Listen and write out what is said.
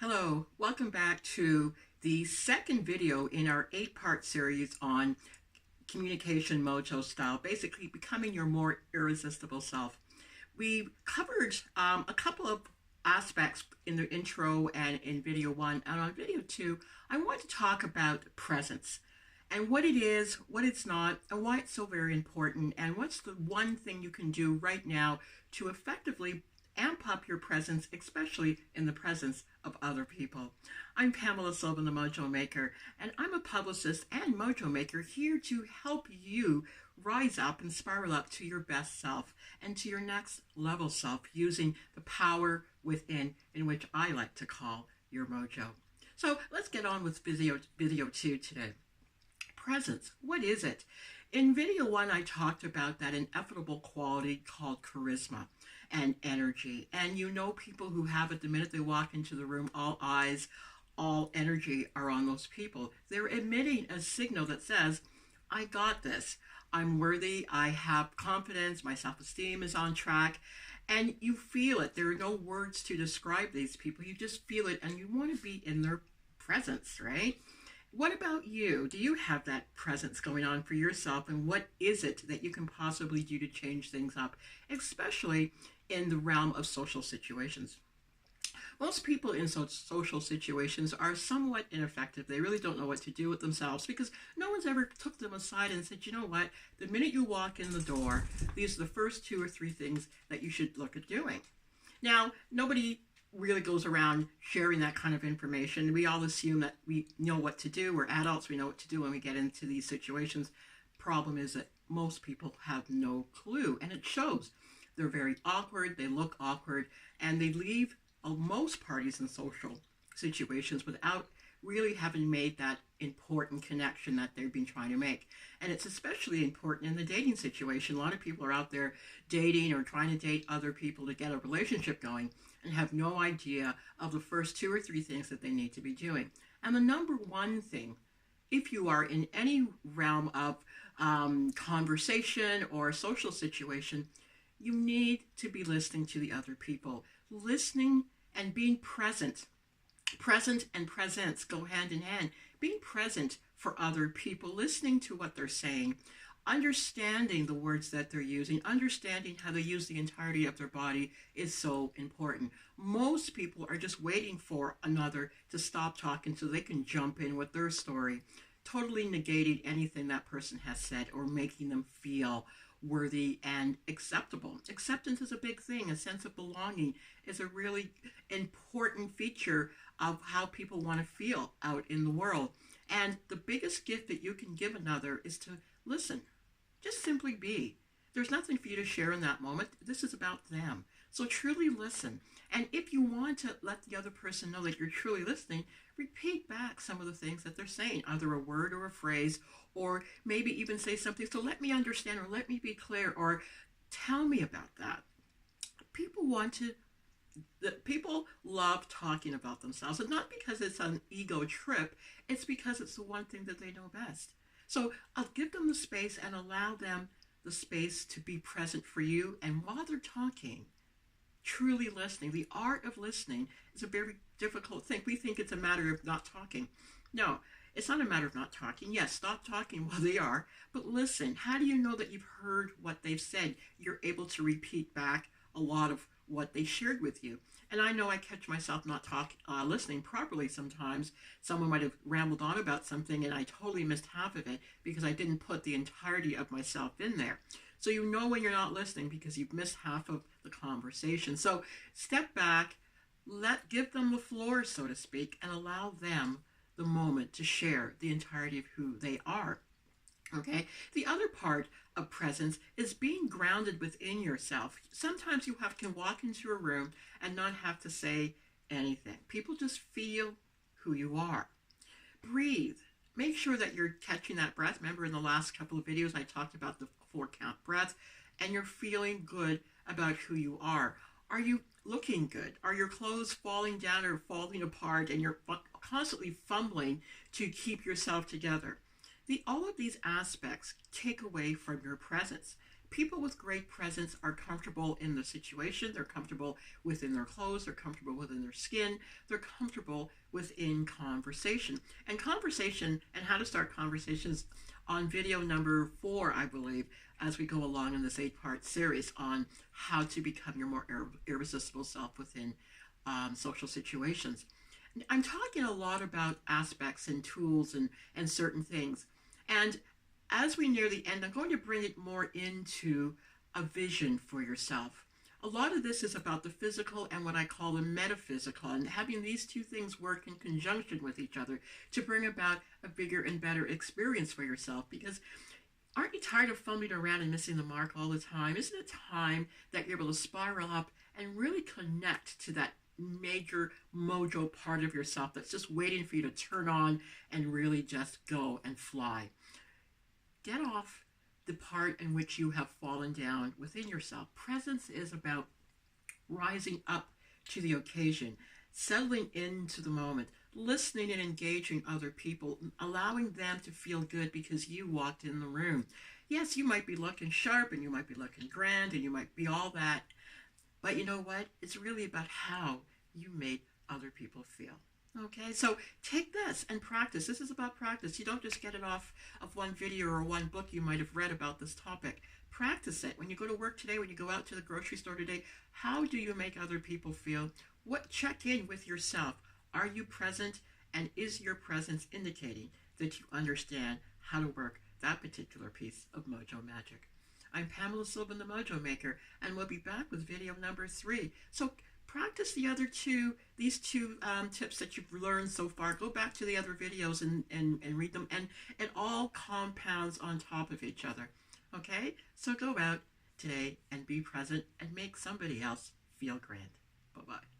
Hello, welcome back to the second video in our 8-part series on communication mojo style, basically becoming your more irresistible self. We covered a couple of aspects in the intro and in video 1, and on video 2, I want to talk about presence and what it is, what it's not, and why it's so very important, and what's the one thing you can do right now to effectively amp up your presence, especially in the presence of other people. I'm Pamela Sylvan, the Mojo Maker, and I'm a publicist and Mojo Maker here to help you rise up and spiral up to your best self and to your next level self using the power within, in which I like to call your mojo. So let's get on with video 2 today. Presence, what is it? In video 1, I talked about that inevitable quality called charisma and energy. And you know people who have it the minute they walk into the room, all eyes, all energy are on those people. They're emitting a signal that says, I got this. I'm worthy. I have confidence. My self-esteem is on track. And you feel it. There are no words to describe these people. You just feel it and you want to be in their presence, right? What about you? Do you have that presence going on for yourself? And what is it that you can possibly do to change things up, especially in the realm of social situations? Most people in social situations are somewhat ineffective. They really don't know what to do with themselves because no one's ever took them aside and said, you know what, the minute you walk in the door, these are the first 2 or 3 things that you should look at doing. Now, nobody really goes around sharing that kind of information. We all assume that we know what to do. We're adults, we know what to do when we get into these situations. Problem is that most people have no clue, and it shows. They're very awkward, they look awkward, and they leave most parties in social situations without really having made that important connection that they've been trying to make. And it's especially important in the dating situation. A lot of people are out there dating or trying to date other people to get a relationship going and have no idea of the first 2 or 3 things that they need to be doing. And the number one thing, if you are in any realm of conversation or social situation, you need to be listening to the other people. Listening and being present. Present and presence go hand in hand. Being present for other people, listening to what they're saying, understanding the words that they're using, understanding how they use the entirety of their body is so important. Most people are just waiting for another to stop talking so they can jump in with their story, totally negating anything that person has said or making them feel worthy and acceptable. Acceptance is a big thing. A sense of belonging is a really important feature of how people want to feel out in the world. And the biggest gift that you can give another is to listen. Just simply be. There's nothing for you to share in that moment. This is about them. So truly listen. And if you want to let the other person know that you're truly listening, repeat back some of the things that they're saying, either a word or a phrase, or maybe even say something, so let me understand, or let me be clear, or tell me about that. People love talking about themselves, and not because it's an ego trip, it's because it's the one thing that they know best. So I'll give them the space and allow them the space to be present for you, and while they're talking, truly listening. The art of listening is a very difficult thing. We think it's a matter of not talking. No, it's not a matter of not talking. Yes, stop talking while they are, but listen. How do you know that you've heard what they've said? You're able to repeat back a lot of what they shared with you. And I know I catch myself not listening properly sometimes. Someone might have rambled on about something and I totally missed half of it because I didn't put the entirety of myself in there. So you know when you're not listening because you've missed half of the conversation. So step back, give them the floor, so to speak, and allow them the moment to share the entirety of who they are. Okay? The other part of presence is being grounded within yourself. Sometimes you can walk into a room and not have to say anything. People just feel who you are. Breathe. Make sure that you're catching that breath. Remember in the last couple of videos I talked about the 4-count breath, and you're feeling good about who you are. Are you looking good? Are your clothes falling down or falling apart and you're constantly fumbling to keep yourself together? All of these aspects take away from your presence. People with great presence are comfortable in the situation. They're comfortable within their clothes. They're comfortable within their skin. They're comfortable within conversation. And conversation and how to start conversations on video number 4, I believe, as we go along in this 8-part series on how to become your more irresistible self within social situations. I'm talking a lot about aspects and tools and certain things. And as we near the end, I'm going to bring it more into a vision for yourself. A lot of this is about the physical and what I call the metaphysical, and having these two things work in conjunction with each other to bring about a bigger and better experience for yourself. Because aren't you tired of fumbling around and missing the mark all the time? Isn't it time that you're able to spiral up and really connect to that major mojo part of yourself that's just waiting for you to turn on and really just go and fly? Get off the part in which you have fallen down within yourself. Presence is about rising up to the occasion, settling into the moment, listening and engaging other people, allowing them to feel good because you walked in the room. Yes, you might be looking sharp and you might be looking grand and you might be all that, but you know what? It's really about how you made other people feel. Okay, so take this and practice. This is about practice. You don't just get it off of one video or one book you might have read about this topic. Practice it. When you go to work today, when you go out to the grocery store today, how do you make other people feel? Check in with yourself. Are you present? And is your presence indicating that you understand how to work that particular piece of Mojo Magic? I'm Pamela Sylvan, the Mojo Maker, and we'll be back with video number 3. So practice these two tips that you've learned so far. Go back to the other videos and read them, and it all compounds on top of each other. Okay? So go out today and be present and make somebody else feel grand. Bye-bye.